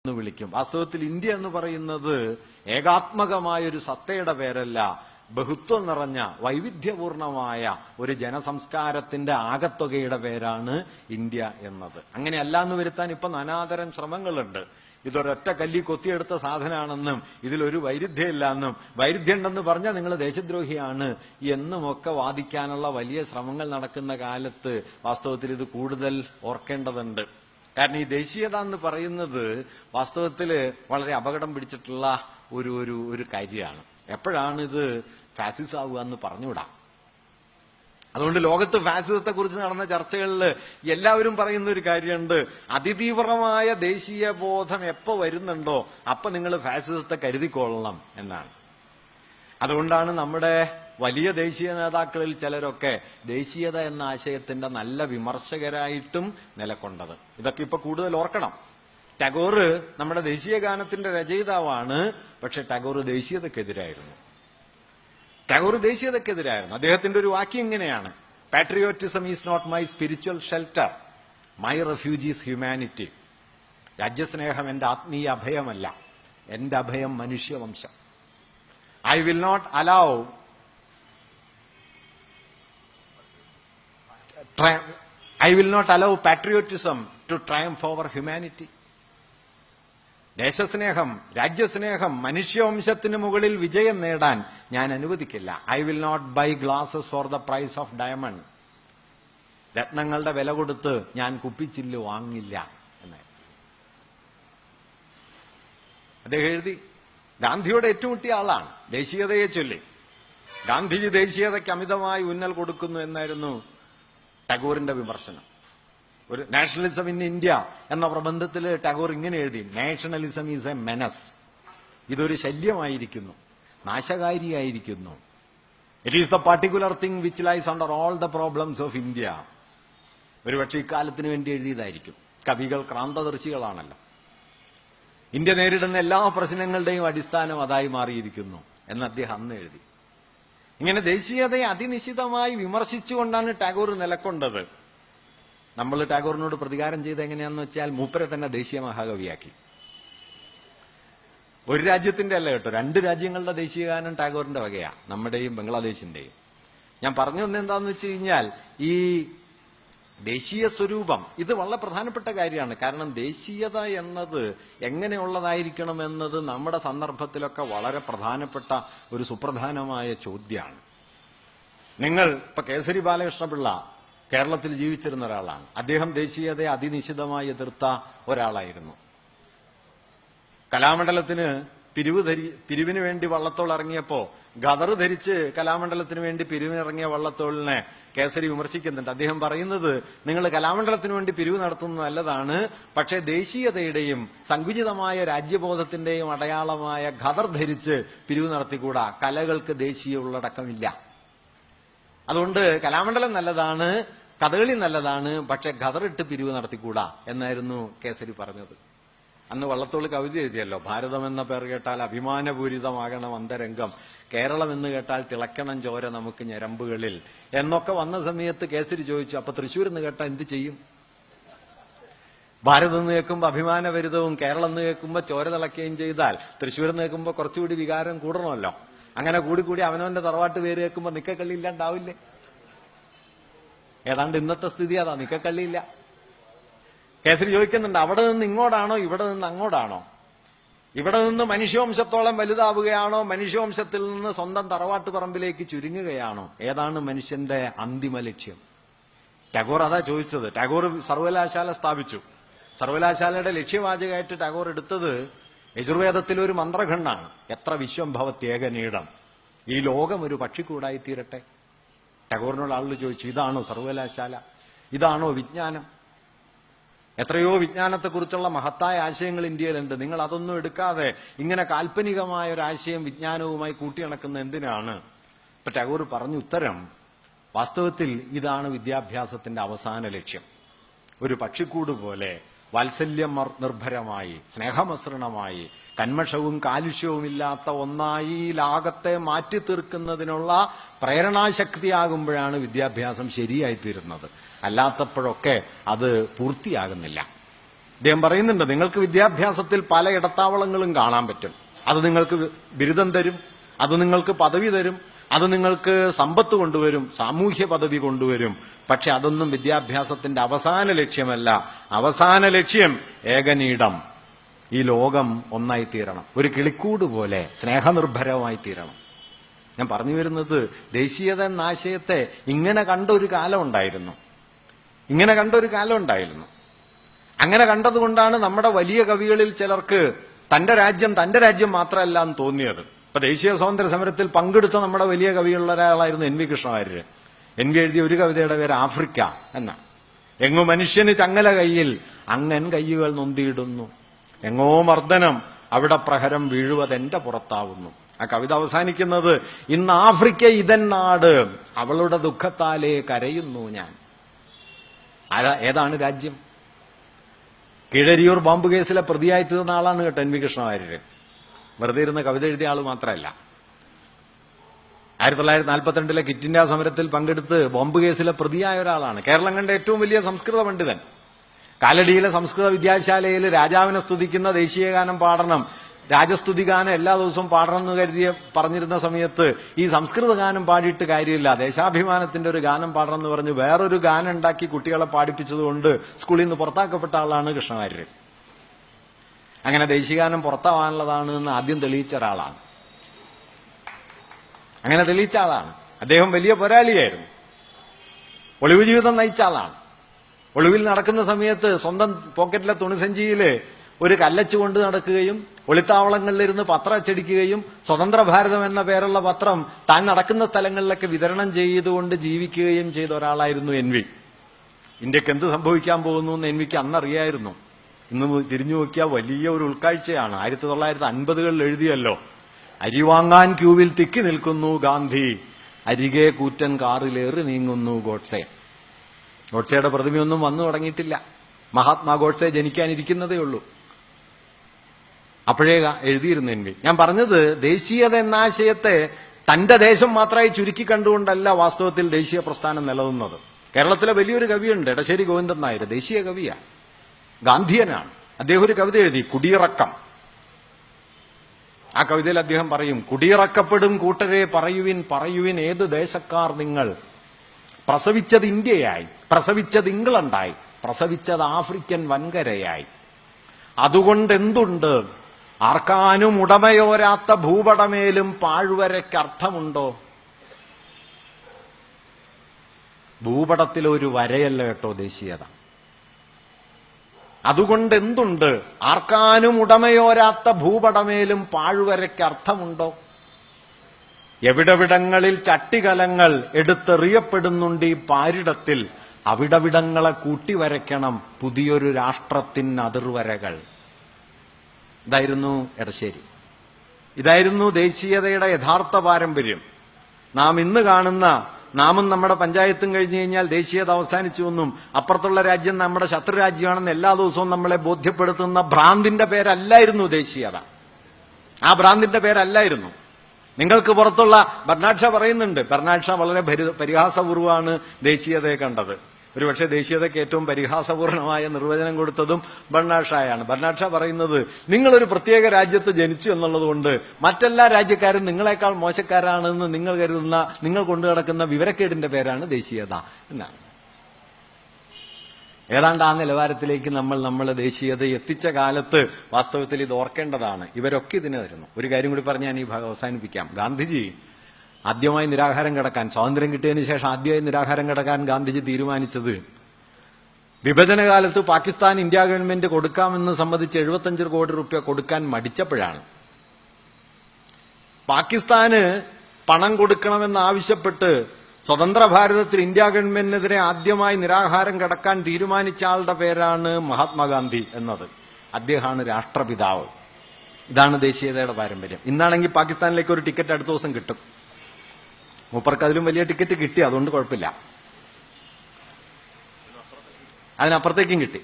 എന്ന് വിളിക്കും. വാസ്തവത്തിൽ ഇന്ത്യ എന്ന് പറയുന്നത് ഏകാത്മകമായ ഒരു സത്തയുടെ പേരല്ല, ബഹുത്വം നിറഞ്ഞ വൈവിധ്യപൂർണമായ ഒരു ജനസംസ്കാരത്തിന്റെ ആകത്തുകയുടെ പേരാണ് ഇന്ത്യ എന്നത്. അങ്ങനെയല്ല എന്ന് വരുത്താൻ ഇപ്പൊ നാനാതരം ശ്രമങ്ങളുണ്ട്. ഇതൊരൊറ്റ കല്ലി കൊത്തിയെടുത്ത സാധനമാണെന്നും ഇതിലൊരു വൈരുദ്ധ്യമില്ല എന്നും, വൈരുദ്ധ്യം ഉണ്ടെന്ന് പറഞ്ഞാൽ നിങ്ങൾ ദേശദ്രോഹിയാണ് എന്നുമൊക്കെ വാദിക്കാനുള്ള വലിയ ശ്രമങ്ങൾ നടക്കുന്ന കാലത്ത് വാസ്തവത്തിൽ ഇത് കൂടുതൽ ഓർക്കേണ്ടതുണ്ട്. കാരണം ഈ ദേശീയത എന്ന് പറയുന്നത് വാസ്തവത്തിൽ വളരെ അപകടം പിടിച്ചിട്ടുള്ള ഒരു കാര്യമാണ്. എപ്പോഴാണ് ഇത് ഫാസിസം ആവുക എന്ന് പറഞ്ഞുവിടാ. അതുകൊണ്ട് ലോകത്ത് ഫാസിസത്തെ കുറിച്ച് നടന്ന ചർച്ചകളിൽ എല്ലാവരും പറയുന്ന ഒരു കാര്യമുണ്ട്, അതിതീവ്രമായ ദേശീയ ബോധം എപ്പോ വരുന്നുണ്ടോ അപ്പൊ നിങ്ങൾ ഫാസിസത്തെ കരുതിക്കൊള്ളണം എന്നാണ്. അതുകൊണ്ടാണ് നമ്മുടെ വലിയ ദേശീയ നേതാക്കളിൽ ചിലരൊക്കെ ദേശീയത എന്ന ആശയത്തിന്റെ നല്ല വിമർശകരായിട്ടും നിലകൊണ്ടത്. ഇതൊക്കെ ഇപ്പൊ കൂടുതൽ ഓർക്കണം. ടാഗോർ നമ്മുടെ ദേശീയ ഗാനത്തിന്റെ രചയിതാവാണ്, പക്ഷെ ടാഗോർ ദേശീയതക്കെതിരായിരുന്നു. അദ്ദേഹത്തിന്റെ ഒരു വാക്യം ഇങ്ങനെയാണ്: patriotism is not my spiritual shelter, my refuge is humanity. രാജ്യസ്നേഹം എന്റെ ആത്മീയ അഭയമല്ല, എന്റെ അഭയം മനുഷ്യവംശം. I will not allow patriotism to triumph over humanity. ദേശസ്നേഹം, രാജ്യസ്നേഹം, മനുഷ്യവംശത്തിന് മുകളിൽ വിജയം നേടാൻ ഞാൻ അനുവദിക്കില്ല. I will not buy glasses for the price of diamond. രത്നങ്ങളുടെ വില കൊടുത്ത് ഞാൻ കുപ്പിച്ചില്ല് വാങ്ങില്ല എന്ന് അദ്ദേഹം എഴുതി. ഗാന്ധിയോട് ഏറ്റുമുട്ടിയ ആളാണ് ദേശീയതയെ ചൊല്ലി. ഗാന്ധിജി ദേശീയതയ്ക്ക് അമിതമായി ഊന്നൽ കൊടുക്കുന്നു എന്നായിരുന്നു ടാഗോറിന്റെ വിമർശനം. ഒരു നാഷണലിസം ഇൻ ഇന്ത്യ എന്ന പ്രബന്ധത്തിൽ ടാഗോർ ഇങ്ങനെ എഴുതി: നാഷണലിസം ഈസ് എ മെനസ്. ഇതൊരു ശല്യമായിരിക്കുന്നു, നാശകാരിയായിരിക്കുന്നു. It is the particular thing which lies under all the problems of India. ഒരുപക്ഷെ ഇക്കാലത്തിന് വേണ്ടി എഴുതിയതായിരിക്കും. കവികൾ ക്രാന്തദർശികളാണല്ലോ. ഇന്ത്യ നേരിടുന്ന എല്ലാ പ്രശ്നങ്ങളുടെയും അടിസ്ഥാനം അതായി മാറിയിരിക്കുന്നു എന്ന് അദ്ദേഹം അന്ന് എഴുതി. ഇങ്ങനെ ദേശീയതയെ അതിനിശിതമായി വിമർശിച്ചുകൊണ്ടാണ് ടാഗോർ നിലകൊണ്ടത്. നമ്മൾ ടാഗോറിനോട് പ്രതികാരം ചെയ്ത് എങ്ങനെയാണെന്ന് വെച്ചാൽ മൂപ്പരെ തന്നെ ദേശീയ മഹാകവിയാക്കി. ഒരു രാജ്യത്തിന്റെ അല്ല കേട്ടോ, 2 രാജ്യങ്ങളുടെ ദേശീയഗാനം ടാഗോറിന്റെ വകയാ, നമ്മുടെയും ബംഗ്ലാദേശിന്റെയും. ഞാൻ പറഞ്ഞു വന്നെന്താന്ന് വെച്ച് കഴിഞ്ഞാൽ ഈ ദേശീയ സ്വരൂപം ഇത് വളരെ പ്രധാനപ്പെട്ട കാര്യമാണ്. കാരണം ദേശീയത എന്നത് എങ്ങനെയുള്ളതായിരിക്കണം എന്നത് നമ്മുടെ സന്ദർഭത്തിലൊക്കെ വളരെ പ്രധാനപ്പെട്ട ഒരു സുപ്രധാനമായ ചോദ്യമാണ്. നിങ്ങൾ ഇപ്പൊ കേസരി ബാലകൃഷ്ണപിള്ള കേരളത്തിൽ ജീവിച്ചിരുന്ന ഒരാളാണ്. അദ്ദേഹം ദേശീയതയെ അതിനിശിതമായി എതിർത്ത ഒരാളായിരുന്നു. കലാമണ്ഡലത്തിന് പിരിവിന് വേണ്ടി വള്ളത്തോൾ ഇറങ്ങിയപ്പോ ഗദർ ധരിച്ച് കലാമണ്ഡലത്തിന് വേണ്ടി പിരിവിനിറങ്ങിയ വള്ളത്തോളിനെ കേസരി വിമർശിക്കുന്നുണ്ട്. അദ്ദേഹം പറയുന്നത്, നിങ്ങൾ കലാമണ്ഡലത്തിന് വേണ്ടി പിരിവ് നടത്തുന്നത് നല്ലതാണ്, പക്ഷേ ദേശീയതയുടെയും സങ്കുചിതമായ രാജ്യബോധത്തിന്റെയും അടയാളമായ ഖദർ ധരിച്ച് പിരിവ് നടത്തിക്കൂടാ, കലകൾക്ക് ദേശീയ ഉള്ളടക്കമില്ല. അതുകൊണ്ട് കലാമണ്ഡലം നല്ലതാണ്, കഥകളി നല്ലതാണ്, പക്ഷെ ഖദറിട്ട് പിരിവ് നടത്തിക്കൂടാ എന്നായിരുന്നു കേസരി പറഞ്ഞത്. അന്ന് വള്ളത്തോൾ കവിത എഴുതിയല്ലോ: ഭാരതം എന്ന പേർ കേട്ടാൽ അഭിമാനപൂരിതമാകണം അന്തരംഗം, കേരളം എന്ന് കേട്ടാൽ തിളക്കണം ചോര നമുക്ക് ഞരമ്പുകളിൽ എന്നൊക്കെ വന്ന സമയത്ത് കേസരി ചോദിച്ചു, അപ്പൊ തൃശ്ശൂർ എന്ന് കേട്ടാൽ എന്ത് ചെയ്യും? ഭാരതം എന്ന് കേൾക്കുമ്പോൾ അഭിമാനപരിതവും കേരളം എന്ന് കേൾക്കുമ്പോൾ ചോര തിളക്കുകയും ചെയ്താൽ തൃശ്ശൂർ എന്ന് കേൾക്കുമ്പോൾ കുറച്ചുകൂടി വികാരം കൂടണമല്ലോ. അങ്ങനെ കൂടി അവനവന്റെ തറവാട്ട് പേര് കേൾക്കുമ്പോൾ നിക്കക്കള്ളി ഇല്ലാണ്ടാവില്ലേ? ഏതാണ്ട് ഇന്നത്തെ സ്ഥിതി അതാ, നിക്കക്കള്ളിയില്ല. കേസരി ചോദിക്കുന്നുണ്ട്, അവിടെ നിന്ന് ഇങ്ങോട്ടാണോ ഇവിടെ നിന്ന് അങ്ങോട്ടാണോ? ഇവിടെ നിന്ന് മനുഷ്യവംശത്തോളം വലുതാവുകയാണോ, മനുഷ്യവംശത്തിൽ നിന്ന് സ്വന്തം തറവാട്ട് പറമ്പിലേക്ക് ചുരുങ്ങുകയാണോ? ഏതാണ് മനുഷ്യന്റെ അന്തിമ ലക്ഷ്യം? ടാഗോർ അതാ ചോദിച്ചത്. ടാഗോർ സർവകലാശാല സ്ഥാപിച്ചു. സർവകലാശാലയുടെ ലക്ഷ്യവാചകമായിട്ട് ടാഗോർ എടുത്തത് യജുർവേദത്തിലെ ഒരു മന്ത്രഖണ്ഡാണ്: എത്ര വിശ്വം ഭവത്യേകനീടം, ഈ ലോകം ഒരു പക്ഷിക്കൂടായി തീരട്ടെ. ടാഗോറിനോട് ആളുകൾ ചോദിച്ചു, ഇതാണോ സർവകലാശാല? ഇതാണോ വിജ്ഞാനം? എത്രയോ വിജ്ഞാനത്തെക്കുറിച്ചുള്ള മഹത്തായ ആശയങ്ങൾ ഇന്ത്യയിലുണ്ട്. നിങ്ങൾ അതൊന്നും എടുക്കാതെ ഇങ്ങനെ കാൽപ്പനികമായ ഒരു ആശയം വിജ്ഞാനവുമായി കൂട്ടിയിണക്കുന്ന എന്തിനാണ്? ഇപ്പൊ ടാഗോർ പറഞ്ഞ ഉത്തരം വാസ്തവത്തിൽ ഇതാണ് വിദ്യാഭ്യാസത്തിന്റെ അവസാന ലക്ഷ്യം. ഒരു പക്ഷിക്കൂട് പോലെ വാത്സല്യം നിർഭരമായി, സ്നേഹമസൃണമായി, കന്മഷവും കാലുഷ്യവുമില്ലാത്ത ഒന്നായി ഈ ലോകത്തെ മാറ്റി തീർക്കുന്നതിനുള്ള പ്രേരണാശക്തിയാകുമ്പോഴാണ് വിദ്യാഭ്യാസം ശരിയായിത്തീരുന്നത്. അല്ലാത്തപ്പോഴൊക്കെ അത് പൂർത്തിയാകുന്നില്ല. അദ്ദേഹം പറയുന്നുണ്ട്, നിങ്ങൾക്ക് വിദ്യാഭ്യാസത്തിൽ പല ഇടത്താവളങ്ങളും കാണാൻ പറ്റും. അത് നിങ്ങൾക്ക് ബിരുദം തരും, അത് നിങ്ങൾക്ക് പദവി തരും, അത് നിങ്ങൾക്ക് സമ്പത്ത് കൊണ്ടുവരും, സാമൂഹ്യ പദവി കൊണ്ടുവരും. പക്ഷെ അതൊന്നും വിദ്യാഭ്യാസത്തിന്റെ അവസാന ലക്ഷ്യമല്ല. അവസാന ലക്ഷ്യം ഏകനീടം, ഈ ലോകം ഒന്നായി തീരണം, ഒരു കിളിക്കൂട് പോലെ സ്നേഹനിർഭരമായി തീരണം. ഞാൻ പറഞ്ഞു വരുന്നത്, ദേശീയത എന്ന ആശയത്തെ ഇങ്ങനെ കണ്ട ഒരു കാലം ഉണ്ടായിരുന്നു. അങ്ങനെ കണ്ടതുകൊണ്ടാണ് നമ്മുടെ വലിയ കവികളിൽ ചിലർക്ക് തന്റെ രാജ്യം മാത്രമല്ല എന്ന് തോന്നിയത്. ഇപ്പൊ ദേശീയ സ്വാതന്ത്ര്യ സമരത്തിൽ പങ്കെടുത്ത നമ്മുടെ വലിയ കവികളുള്ള ഒരാളായിരുന്നു NV കൃഷ്ണവാര്യർ. NV എഴുതിയ ഒരു കവിതയുടെ പേര് ആഫ്രിക്ക എന്ന. എങ്ങോ മനുഷ്യന് ചങ്ങല കയ്യിൽ അങ്ങൻ കയ്യുകൾ നൊന്തിയിടുന്നു, എങ്ങോ മർദ്ദനം അവിടെ പ്രഹരം വീഴുവതെന്റെ പുറത്താവുന്നു. ആ കവിത അവസാനിക്കുന്നത്, ഇന്ന് ആഫ്രിക്ക ഇതൻ നാട്, അവളുടെ ദുഃഖത്താലേ കരയുന്നു ഞാൻ. ഏതാണ് രാജ്യം? കീഴരിയൂർ ബോംബ് കേസിലെ പ്രതിയായി തീർന്ന ആളാണ് കേട്ടോ NV കൃഷ്ണവാര്യർ. വെറുതെ ഇരുന്ന് കവിത എഴുതിയ ആള് മാത്രമല്ല. 1942 ക്വിറ്റ് ഇന്ത്യ സമരത്തിൽ പങ്കെടുത്ത് ബോംബ് കേസിലെ പ്രതിയായ ഒരാളാണ്. കേരളം കണ്ട ഏറ്റവും വലിയ സംസ്കൃത പണ്ഡിതൻ. കാലടിയിലെ സംസ്കൃത വിദ്യാശാലയിൽ രാജാവിനെ സ്തുതിക്കുന്ന ദേശീയഗാനം പാടണം, രാജസ്തുതി ഗാനം എല്ലാ ദിവസവും പാടണം എന്ന് പറഞ്ഞിരുന്ന സമയത്ത് ഈ സംസ്കൃത ഗാനം പാടിയിട്ട് കാര്യമില്ല, ദേശാഭിമാനത്തിന്റെ ഒരു ഗാനം പാടണം എന്ന് പറഞ്ഞ് വേറൊരു ഗാനം ഉണ്ടാക്കി കുട്ടികളെ പാടിപ്പിച്ചതുകൊണ്ട് സ്കൂളിൽ നിന്ന് പുറത്താക്കപ്പെട്ട ആളാണ് കൃഷ്ണവാര്യർ. അങ്ങനെ ദേശീയഗാനം പുറത്താവാനുള്ളതാണ് എന്ന് ആദ്യം തെളിയിച്ച ഒരാളാണ്. അദ്ദേഹം വലിയ പോരാളിയായിരുന്നു. ഒളിവ് ജീവിതം നയിച്ച ആളാണ്. ഒളിവിൽ നടക്കുന്ന സമയത്ത് സ്വന്തം പോക്കറ്റിലെ തുണിസഞ്ചിയില് ഒരു കല്ലച്ച് കൊണ്ട് നടക്കുകയും ഒളിത്താവളങ്ങളിലിരുന്ന് പത്രം അച്ചടിക്കുകയും സ്വതന്ത്ര ഭാരതം എന്ന പേരുള്ള പത്രം താൻ നടക്കുന്ന സ്ഥലങ്ങളിലൊക്കെ വിതരണം ചെയ്തുകൊണ്ട് ജീവിക്കുകയും ചെയ്ത ഒരാളായിരുന്നു NV. ഇന്ത്യക്ക് എന്ത് സംഭവിക്കാൻ പോകുന്നു എന്ന് NVക്ക് അന്നറിയായിരുന്നു. ഇന്ന് തിരിഞ്ഞു നോക്കിയാൽ വലിയ ഒരു ഉൾക്കാഴ്ചയാണ്. 1950കളിൽ എഴുതിയല്ലോ, അരിവാങ്ങാൻ ക്യൂവിൽ തിക്കി നിൽക്കുന്നു ഗാന്ധി, അരികെ കൂറ്റൻ കാറിലേറി നീങ്ങുന്നു ഗോഡ്സെ. ഗോഡ്സെയുടെ പ്രതിമയൊന്നും വന്നു തുടങ്ങിയിട്ടില്ല. മഹാത്മാ ഗോഡ്സെ ജനിക്കാനിരിക്കുന്നതേ ഉള്ളൂ. അപ്പോഴേ എഴുതിയിരുന്നു NV. ഞാൻ പറഞ്ഞത്, ദേശീയത എന്ന ആശയത്തെ തന്റെ ദേശം മാത്രമായി ചുരുക്കി കണ്ടുകൊണ്ടല്ല വാസ്തവത്തിൽ ദേശീയ പ്രസ്ഥാനം നിലനിന്നത്. കേരളത്തിലെ വലിയൊരു കവിയുണ്ട്, എടശ്ശേരി ഗോവിന്ദൻ നായർ, ദേശീയ കവിയാണ്, ഗാന്ധിയനാണ്. അദ്ദേഹം ഒരു കവിത എഴുതി, കുടിയിറക്കം. ആ കവിതയിൽ അദ്ദേഹം പറയും, കുടിയിറക്കപ്പെടും കൂട്ടരെ പറയുവിൻ ഏത് ദേശക്കാർ നിങ്ങൾ, പ്രസവിച്ചത് ഇന്ത്യയായി, പ്രസവിച്ചത് ഇംഗ്ലണ്ടായി, പ്രസവിച്ചത് ആഫ്രിക്കൻ വൻകരയായി. അതുകൊണ്ടെന്തുണ്ട് ആർക്കാനും ഉടമയോരാത്ത ഭൂപടമേലും പാഴ്വരയ്ക്കർത്ഥമുണ്ടോ? ഭൂപടത്തിലൊരു വരയല്ല കേട്ടോ ദേശീയത. അതുകൊണ്ടെന്തുണ്ട് ആർക്കാനും ഉടമയോരാത്ത ഭൂപടമേലും പാഴ്വരയ്ക്ക് അർത്ഥമുണ്ടോ? എവിടവിടങ്ങളിൽ ചട്ടികലങ്ങൾ എടുത്തെറിയപ്പെടുന്നുണ്ട് ഈ പാരിടത്തിൽ, അവിടവിടങ്ങളെ കൂട്ടിവരയ്ക്കണം പുതിയൊരു രാഷ്ട്രത്തിന് അതിർവരകൾ. ഇതായിരുന്നു എടശ്ശേരി. ഇതായിരുന്നു ദേശീയതയുടെ യഥാർത്ഥ പാരമ്പര്യം. നാം ഇന്ന് കാണുന്ന, നാമും നമ്മുടെ പഞ്ചായത്തും കഴിഞ്ഞു കഴിഞ്ഞാൽ ദേശീയത അവസാനിച്ചു എന്നും അപ്പുറത്തുള്ള രാജ്യം നമ്മുടെ ശത്രുരാജ്യമാണെന്ന് എല്ലാ ദിവസവും നമ്മളെ ബോധ്യപ്പെടുത്തുന്ന ഭ്രാന്തിന്റെ പേരല്ലായിരുന്നു ദേശീയത. ആ ഭ്രാന്തിന്റെ പേരല്ലായിരുന്നു. നിങ്ങൾക്ക് പുറത്തുള്ള ബർണാഡ് ഷാ പറയുന്നുണ്ട്, ബർണാഡ് ഷാ വളരെ പരിഹാസപൂർവ്വമാണ് ദേശീയതയെ കണ്ടത്. ഒരുപക്ഷെ ദേശീയതയ്ക്ക് ഏറ്റവും പരിഹാസപൂർണമായ നിർവചനം കൊടുത്തതും ബർണാഡ് ഷായാണ്. ബർണാഡ് ഷാ പറയുന്നത്, നിങ്ങളൊരു പ്രത്യേക രാജ്യത്ത് ജനിച്ചു എന്നുള്ളത് കൊണ്ട് മറ്റെല്ലാ രാജ്യക്കാരും നിങ്ങളെക്കാൾ മോശക്കാരാണെന്ന് നിങ്ങൾ കരുതുന്ന, നിങ്ങൾ കൊണ്ടു നടക്കുന്ന വിവരക്കേടിന്റെ പേരാണ് ദേശീയത എന്നാണ്. ഏതാണ്ട് ആ നിലവാരത്തിലേക്ക് നമ്മളെ ദേശീയത എത്തിച്ച കാലത്ത് വാസ്തവത്തിൽ ഇത് ഓർക്കേണ്ടതാണ്. ഇവരൊക്കെ ഇതിന് വരുന്നു. ഒരു കാര്യം കൂടി പറഞ്ഞ് ഞാൻ ഈ ഭാഗം അവസാനിപ്പിക്കാം. ഗാന്ധിജി ആദ്യമായി നിരാഹാരം കിടക്കാൻ, സ്വാതന്ത്ര്യം കിട്ടിയതിന് ശേഷം ആദ്യമായി നിരാഹാരം കിടക്കാൻ ഗാന്ധിജി തീരുമാനിച്ചത് വിഭജനകാലത്ത് പാകിസ്ഥാൻ ഇന്ത്യ ഗവൺമെന്റ് കൊടുക്കാമെന്ന് സംബന്ധിച്ച് 75 കോടി രൂപ കൊടുക്കാൻ മടിച്ചപ്പോഴാണ്. പാകിസ്ഥാന് പണം കൊടുക്കണമെന്ന് ആവശ്യപ്പെട്ട് സ്വതന്ത്ര ഭാരതത്തിൽ ഇന്ത്യ ഗവൺമെന്റിനെതിരെ ആദ്യമായി നിരാഹാരം കിടക്കാൻ തീരുമാനിച്ച ആളുടെ പേരാണ് മഹാത്മാഗാന്ധി എന്നത്. അദ്ദേഹമാണ് രാഷ്ട്രപിതാവ്. ഇതാണ് ദേശീയതയുടെ പാരമ്പര്യം. ഇന്നാണെങ്കിൽ പാകിസ്ഥാനിലേക്ക് ഒരു ടിക്കറ്റ് അടുത്ത ദിവസം കിട്ടും. മൂപ്പർക്ക് അതിലും വലിയ ടിക്കറ്റ് കിട്ടി, അതുകൊണ്ട് കുഴപ്പമില്ല. അതിനപ്പുറത്തേക്കും കിട്ടി.